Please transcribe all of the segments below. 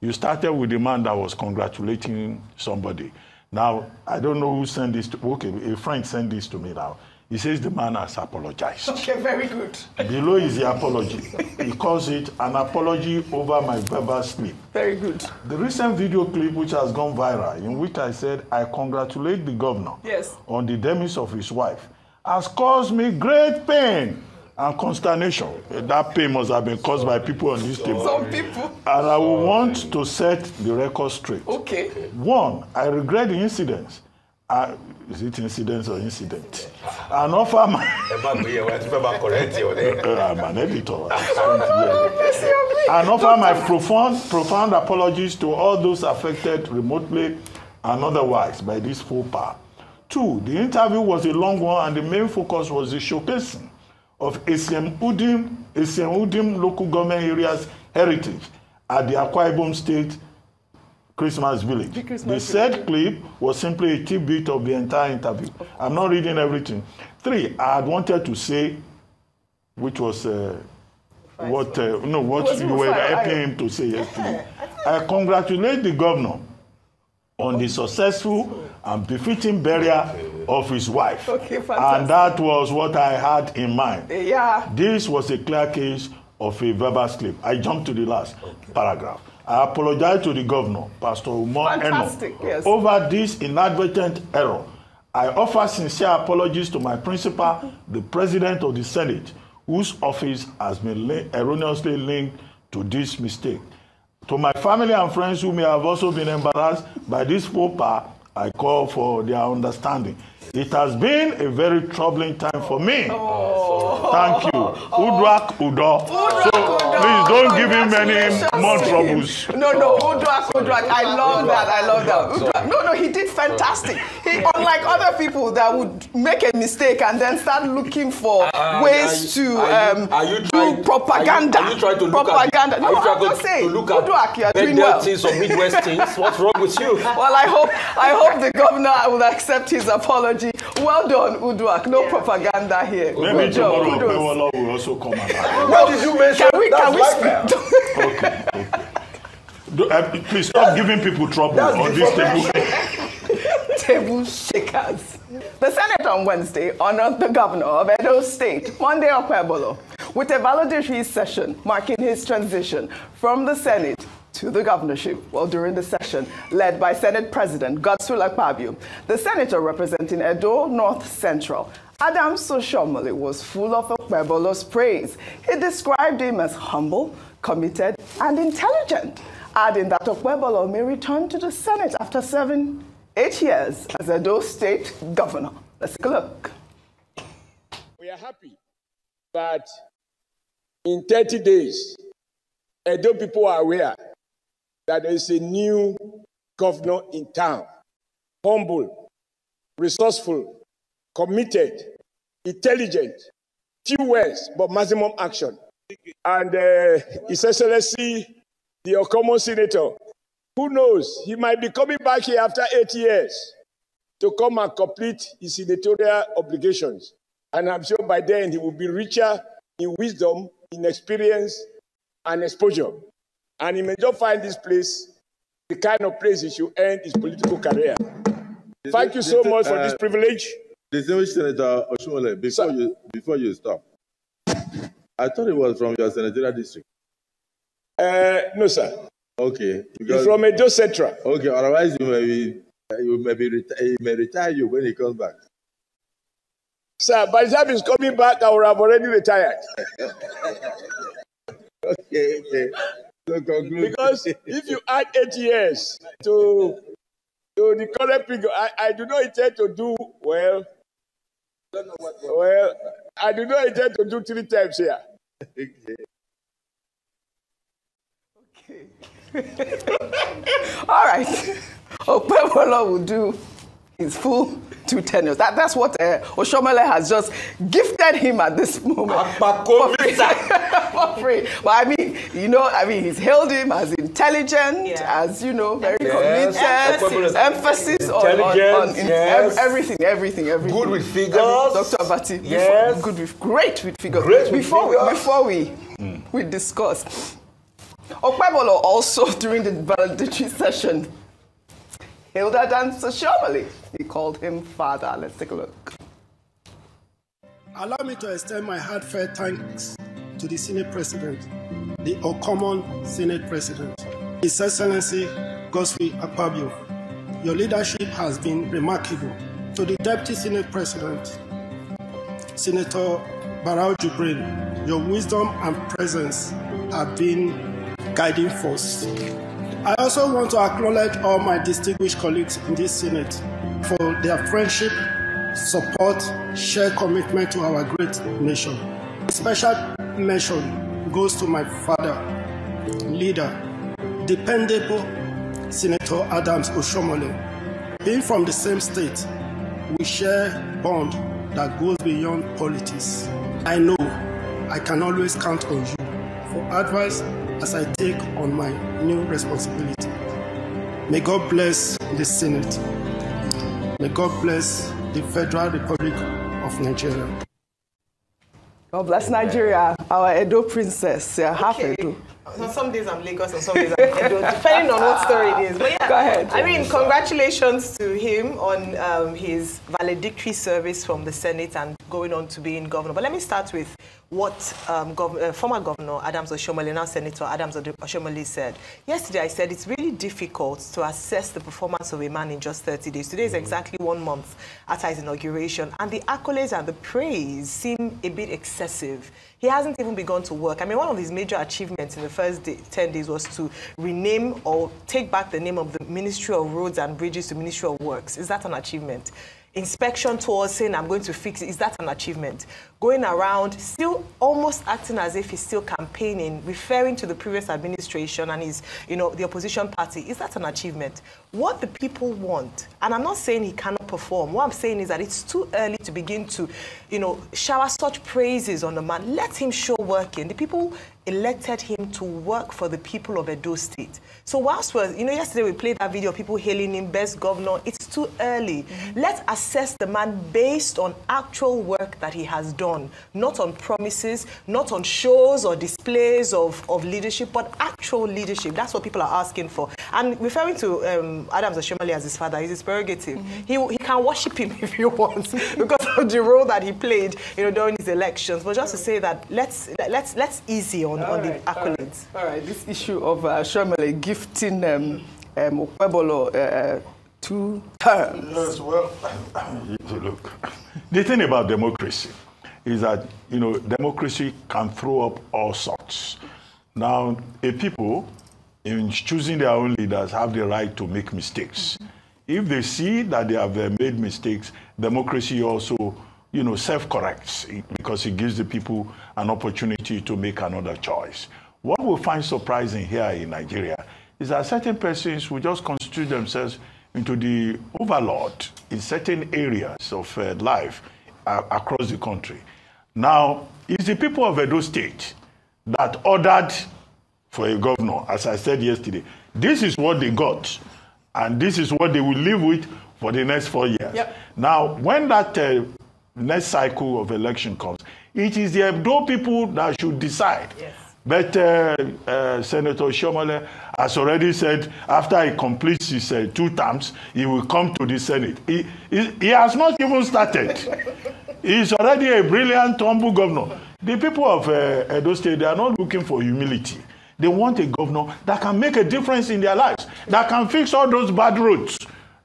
You started with the man that was congratulating somebody. Now, I don't know who sent this to, okay, a friend sent this to me now. He says the man has apologized. Okay, very good. Below is the apology. He calls it an apology over my verbal slip. Very good. The recent video clip which has gone viral, in which I said, I congratulate the governor on the demise of his wife, has caused me great pain and consternation. That pain must have been caused by people on this table. Some people. And I will want to set the record straight. Okay. One, I regret the incidents. Is it incidents or incident? And offer my... I'm an editor. And offer my profound apologies to all those affected remotely and otherwise by this faux pas. Two, the interview was a long one and the main focus was the showcasing of Asian Udim local government area's heritage at the Akwa Ibom State Christmas Village. The said clip was simply a tidbit of the entire interview. I'm not reading everything. Three, I had wanted to say, which was what you were helping him to say yesterday. I congratulate the governor on the successful and befitting burial of his wife. Okay, fantastic. And that was what I had in mind. Yeah. This was a clear case of a verbal slip. I jumped to the last paragraph. I apologize to the governor, Pastor Umar Eno, yes, over this inadvertent error. I offer sincere apologies to my principal, the President of the Senate, whose office has been erroneously linked to this mistake. To my family and friends who may have also been embarrassed by this faux pas, I call for their understanding. It has been a very troubling time for me. Thank you. Udwak Udo. So please don't give him any more troubles. No, Udwak. I love that. No, he did fantastic. He, unlike other people that would make a mistake and then start looking for ways to do propaganda. Are you trying to look propaganda? At, no, I'm just saying. Udwak, you're doing well. Things or Midwest things. What's wrong with you? Well, I hope the governor will accept his apology. Well done, Udwak. No propaganda here. Maybe tomorrow Bewala will also come out. What did you mention? Okay. Please stop giving people trouble on this table. Table shakers. The Senate on Wednesday honored the governor of Edo State, Monday Akpabio, with a valedictory session marking his transition from the Senate to the governorship. Well, during the session, led by Senate President Somersault+Akpabio, the senator representing Edo North Central, Adam Soshomole, was full of Akpabio's praise. He described him as humble, committed, and intelligent, adding that Akpabio may return to the Senate after serving 8 years as Edo State governor. Let's take a look. We are happy that in 30 days, Edo people are aware that there is a new governor in town. Humble, resourceful, committed, intelligent, few words, but maximum action. And His Excellency, the Okomo Senator, who knows, he might be coming back here after 8 years to come and complete his senatorial obligations. And I'm sure by then he will be richer in wisdom, in experience, and exposure. And he may just find this place the kind of place he should end his political career. Thank you so much for this privilege. Distinguished Senator Oshomole, before you stop, I thought it was from your senatorial district. No, sir. Okay. He's from Edo Central. Okay, otherwise he may retire you when he comes back. Sir, by the time he's coming back, I would have already retired. Okay. So conclude. Because if you add 8 years to the current figure, I do not intend to do well. Well, I do not intend to do 3 times here. Okay. All right. Akpabio will do his full 2 tenures. That's what Oshomole has just gifted him at this moment. For free. But he's hailed him as intelligent, as, very committed, emphasis on everything. Good with figures. Dr. Abati, great with figures. Before we discuss, Akpabio also, during the valedictory session, hailed Adams Oshiomhole. He called him father. Let's take a look. Allow me to extend my heartfelt thanks to the Senate President, the Ocommon Senate President, His Excellency Somersault+, Akpabio. Your leadership has been remarkable. To the Deputy Senate President, Senator Barau Jibrin, your wisdom and presence have been guiding force. I also want to acknowledge all my distinguished colleagues in this Senate for their friendship, support, shared commitment to our great nation. A special mention goes to my father, leader, dependable Senator Adams Oshiomhole. Being from the same state, we share a bond that goes beyond politics. I know I can always count on you for advice as I take on my new responsibility. May God bless the Senate. May God bless the Federal Republic of Nigeria. God bless Nigeria, our Edo princess. Yeah, half Okay. Edo. On some days I'm Lagos, on some days I'm Edo, depending on what story it is. But yeah, Go ahead. I mean, congratulations to him on his valedictory service from the Senate and going on to being governor. But let me start with what former Governor Adams Oshiomhole, now Senator Adams Oshiomhole, said. Yesterday I said it's really difficult to assess the performance of a man in just 30 days. Today is exactly 1 month after his inauguration, and the accolades and the praise seem a bit excessive. He hasn't even begun to work. I mean, one of his major achievements in the first 10 days was to rename or take back the name of the Ministry of Roads and Bridges to Ministry of Works. Is that an achievement? Inspection tours, saying I'm going to fix it. Is that an achievement? Going around, still almost acting as if he's still campaigning, referring to the previous administration and his, the opposition party. Is that an achievement? What the people want, and I'm not saying he cannot perform. What I'm saying is that it's too early to begin to, shower such praises on the man. Let him show working. The people elected him to work for the people of Edo State. So whilst yesterday we played that video of people hailing him best governor, it's too early. Let's assess the man based on actual work that he has done, not on promises, not on shows or displays of leadership, but actual leadership. That's what people are asking for. And referring to Adams Oshiomhole as his father, is his prerogative. He can worship him if he wants because of the role that he played, during his elections. But just to say that let's easy on the accolades. All right, this issue of Oshiomhole gifting Akpabio 2 terms. Yes, well, look, the thing about democracy is that, democracy can throw up all sorts. Now, a people, in choosing their own leaders, have the right to make mistakes. If they see that they have made mistakes, democracy also, self-corrects because it gives the people an opportunity to make another choice. What we find surprising here in Nigeria is that certain persons will just constitute themselves into the overlord in certain areas of life across the country. Now, it's the people of Edo State that ordered for a governor, as I said yesterday. This is what they got, and this is what they will live with for the next 4 years. Yep. Now, when that next cycle of election comes, it is the Edo people that should decide. Yes. But Senator Oshiomhole has already said after he completes his 2 terms, he will come to the Senate. He has not even started. He's already a brilliant, humble governor. The people of Edo State, they are not looking for humility. They want a governor that can make a difference in their lives, that can fix all those bad roads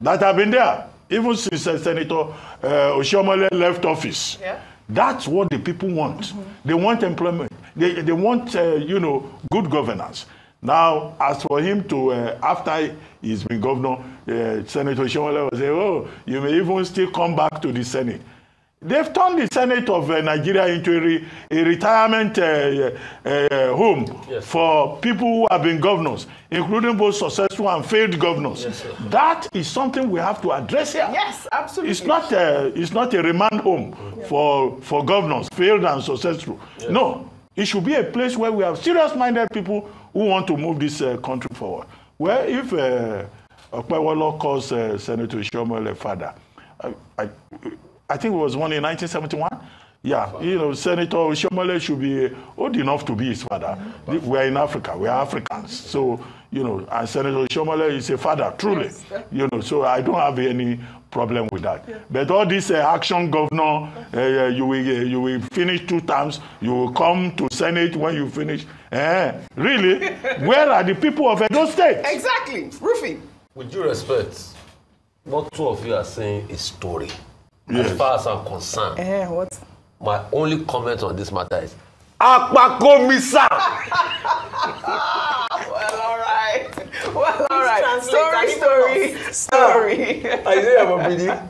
that have been there, even since Senator Oshiomhole left office. Yeah. That's what the people want. They want employment. They want, good governance. Now, as for him to, after he's been governor, Senator Oshiomhole will say, oh, you may even still come back to the Senate. They've turned the Senate of Nigeria into a retirement home for people who have been governors, including both successful and failed governors. Yes, that is something we have to address here. Yes, absolutely. It's not a remand home for governors, failed and successful. Yes. No, it should be a place where we have serious-minded people who want to move this country forward. Well, if Akpabio calls Senator Oshiomhole father, I think it was one in 1971. Yeah, you know, Senator Oshiomhole should be old enough to be his father. We're in Africa. We're Africans. So, you know, and Senator Oshiomhole is a father, truly. Yes. You know, so I don't have any problem with that. Yeah. But all this action governor, you will finish 2 terms, you will come to Senate when you finish. Really? Where are the people of Edo State? Exactly. Rufy. With due respect, what 2 of you are saying is story. Yes. As far as I'm concerned, what? My only comment on this matter is Akpakomisa. Well, all right. Well, all right. Story. Isaiah Obidient.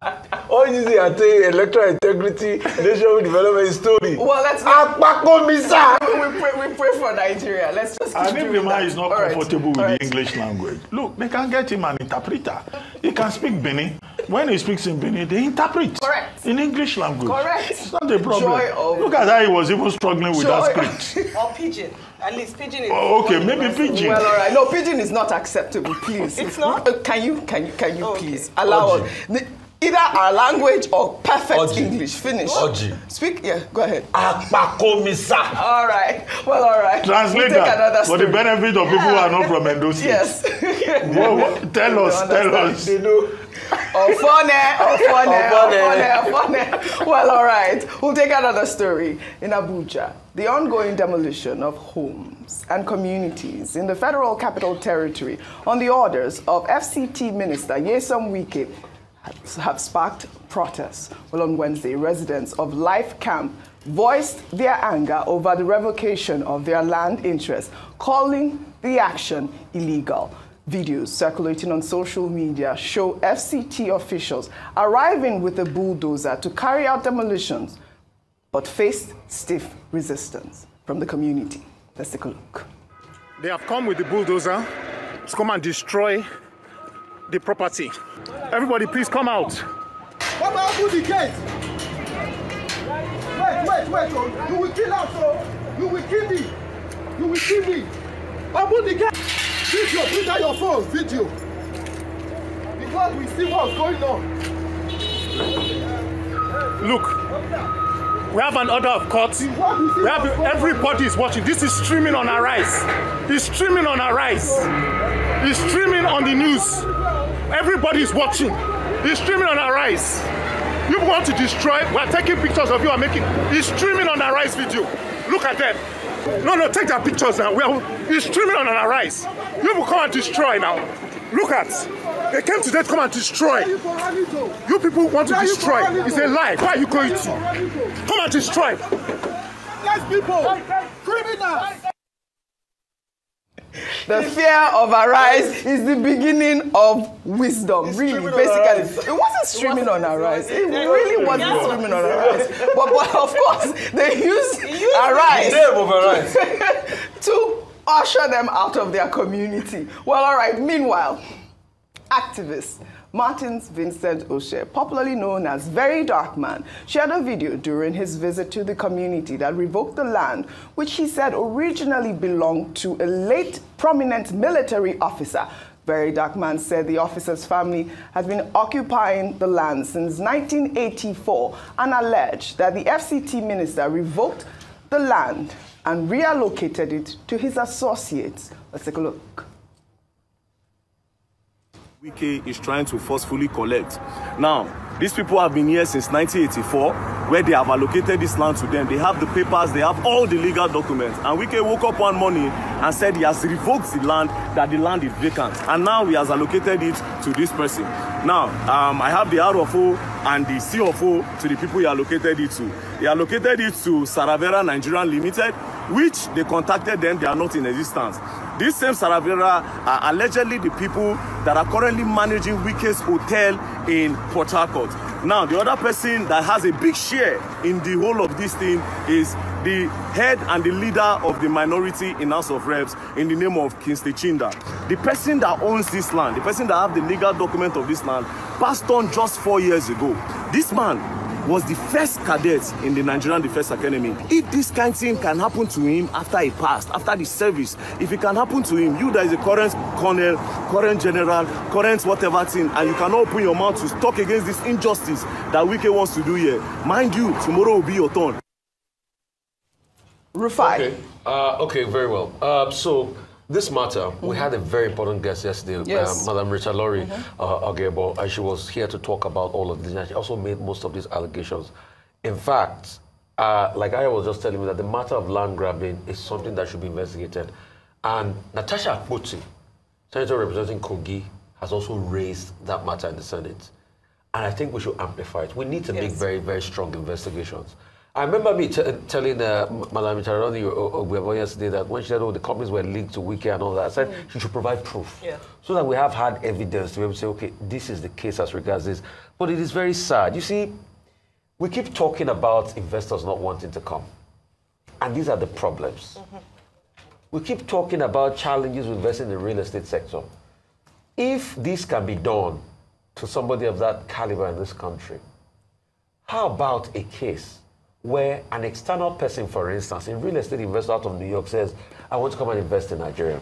All you say are saying electoral integrity, national development story. Well, let's Akpakomisa. We pray for Nigeria. Let's just. And if the man is not comfortable with the English language, look, they can get him an interpreter. He can speak Benin. When he speaks in Benin, they interpret. Correct. In English language. Correct. It's not a problem. Look at how he was even struggling with that script. Or pidgin. At least pidgin is. Oh, okay, maybe pidgin. Well, all right. No, pidgin is not acceptable. Please. It's not. Can you please allow us? Either our language or perfect English. Finish. Speak. Yeah. Go ahead. Akpakomisa. All right. Well, all right. Translate that for the benefit of people who are not from Edo State. Yes. Tell us. They know. Well, all right. We'll take another story. In Abuja, the ongoing demolition of homes and communities in the Federal Capital Territory on the orders of FCT Minister Nyesom Wike have sparked protests. Well, on Wednesday, residents of Life Camp voiced their anger over the revocation of their land interests, calling the action illegal. Videos circulating on social media show FCT officials arriving with a bulldozer to carry out demolitions, but faced stiff resistance from the community. Let's take a look. They have come with the bulldozer to come and destroy the property. Everybody, please come out. Come out through the gate. Wait. Oh. You will kill us, oh. You will kill me. You will kill me. Open the gate. Video, put out your phone. Video. Because we see what's going on. Look, we have an order of court. We have everybody is watching. This is streaming on our rise. It's streaming on our rise. It's streaming on the news. Everybody is watching. It's streaming on our rise. You want to destroy? We're taking pictures of you and making. It's streaming on our rise video. Look at them. No, take their pictures now. It's streaming on our rise. You will come and destroy now. Look at. They came today to come and destroy. You people want to destroy. It's a lie. Where are you going to? Come and destroy. Yes, people. Criminals. The fear of Arise is the beginning of wisdom. It's really, basically. It wasn't streaming on Arise. It really wasn't streaming on Arise. But of course, they used Arise to usher them out of their community. Well, all right. Meanwhile, activist Martins Vincent Oshe, popularly known as Very Dark Man, shared a video during his visit to the community that revoked the land, which he said originally belonged to a late prominent military officer. Very Dark Man said the officer's family has been occupying the land since 1984 and alleged that the FCT minister revoked the land and reallocated it to his associates. Let's take a look. Wike is trying to forcefully collect. Now, these people have been here since 1984, where they have allocated this land to them. They have the papers, they have all the legal documents. And Wike woke up one morning and said he has revoked the land, that the land is vacant. And now he has allocated it to this person. Now, I have the RFO and the CFO to the people he allocated it to. He allocated it to Saravera Nigerian Limited, which they contacted them, they are not in existence. This same Saravera are allegedly the people that are currently managing Wike's hotel in Port Harcourt. Now, the other person that has a big share in the whole of this thing is the head and the leader of the minority in House of Reps in the name of Kingsley Chinda. The person that owns this land, the person that has the legal document of this land, passed on just 4 years ago. This man was the first cadet in the Nigerian Defense Academy. If this kind of thing can happen to him after he passed, after the service, if it can happen to him, you that is a current colonel, current general, current whatever thing, and you cannot open your mouth to talk against this injustice that Wike wants to do here, mind you, tomorrow will be your turn. Rufai. Okay, very well. So this matter, we had a very important guest yesterday, Madam Richard Laurie Ogebo, and she was here to talk about all of this. And she also made most of these allegations. In fact, like I was just telling me, that the matter of land grabbing is something that should be investigated. And Natasha Akpoti, Senator representing Kogi, has also raised that matter in the Senate. And I think we should amplify it. We need to make very, very strong investigations. I remember me telling Madam Richard Ogebo yesterday that when she said, oh, the companies were linked to Wike and all that, I said she should provide proof. So that we have hard evidence to be able to say, okay, this is the case as regards this. But it is very sad. You see, we keep talking about investors not wanting to come. And these are the problems. We keep talking about challenges with investing in the real estate sector. If this can be done to somebody of that caliber in this country, how about a case where an external person, for instance, a real estate investor out of New York says, I want to come and invest in Nigeria.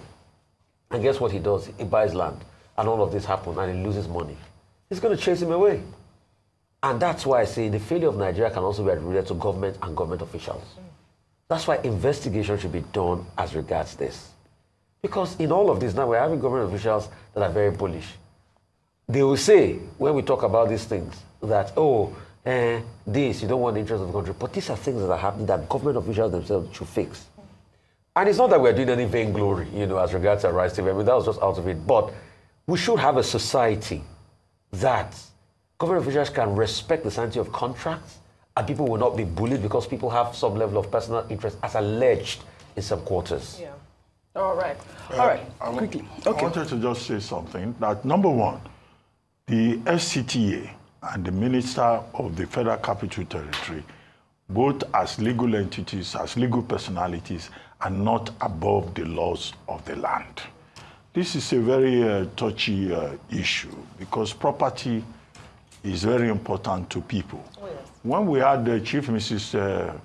And guess what he does? He buys land, and all of this happens, and he loses money. He's going to chase him away. And that's why I say the failure of Nigeria can also be attributed to government and government officials. That's why investigation should be done as regards this. Because in all of this, now we're having government officials that are very bullish. They will say, when we talk about these things, that, oh, this, you don't want the interest of the country. But these are things that are happening that government officials themselves should fix. And it's not that we're doing any vainglory, you know, as regards to Rise TV. I mean, that was just out of it. But we should have a society that government officials can respect the sanctity of contracts, and people will not be bullied because people have some level of personal interest, as alleged in some quarters. Yeah. All right. All right. Quickly. Okay. I wanted to just say something. That number one, the FCTA and the Minister of the Federal Capital Territory, both as legal entities, as legal personalities, are not above the laws of the land. This is a very touchy issue because property is very important to people. Oh, yes. When we had the Chief Mrs.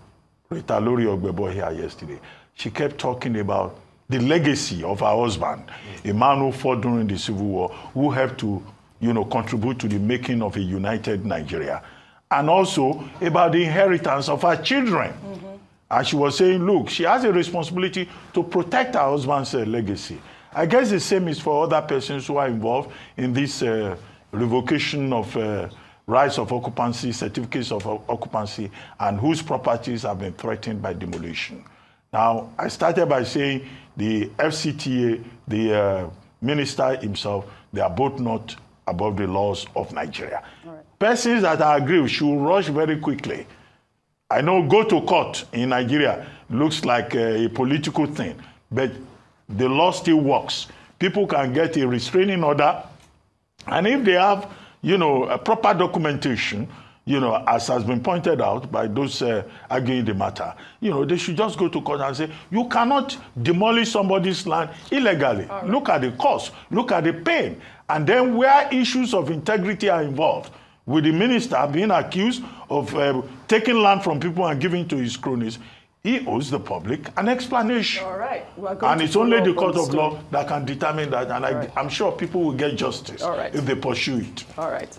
Rita Laurie Ogebo here yesterday, she kept talking about the legacy of her husband, a man who fought during the Civil War, who helped to, you know, contribute to the making of a united Nigeria, and also about the inheritance of her children. And she was saying, look, she has a responsibility to protect her husband's legacy. I guess the same is for other persons who are involved in this revocation of rights of occupancy, certificates of occupancy, and whose properties have been threatened by demolition. Now, I started by saying the FCTA, the minister himself, they are both not above the laws of Nigeria. Right. Persons that I agree with should rush very quickly. I know go to court in Nigeria looks like a political thing, but the law still works. People can get a restraining order, and if they have, you know, a proper documentation, you know, as has been pointed out by those arguing the matter, you know, they should just go to court and say, you cannot demolish somebody's land illegally. Right. Look at the cost, look at the pain. And then where issues of integrity are involved, with the minister being accused of taking land from people and giving to his cronies, he owes the public an explanation. All right. And it's only the court of law that can determine that. And I'm sure people will get justice if they pursue it. All right.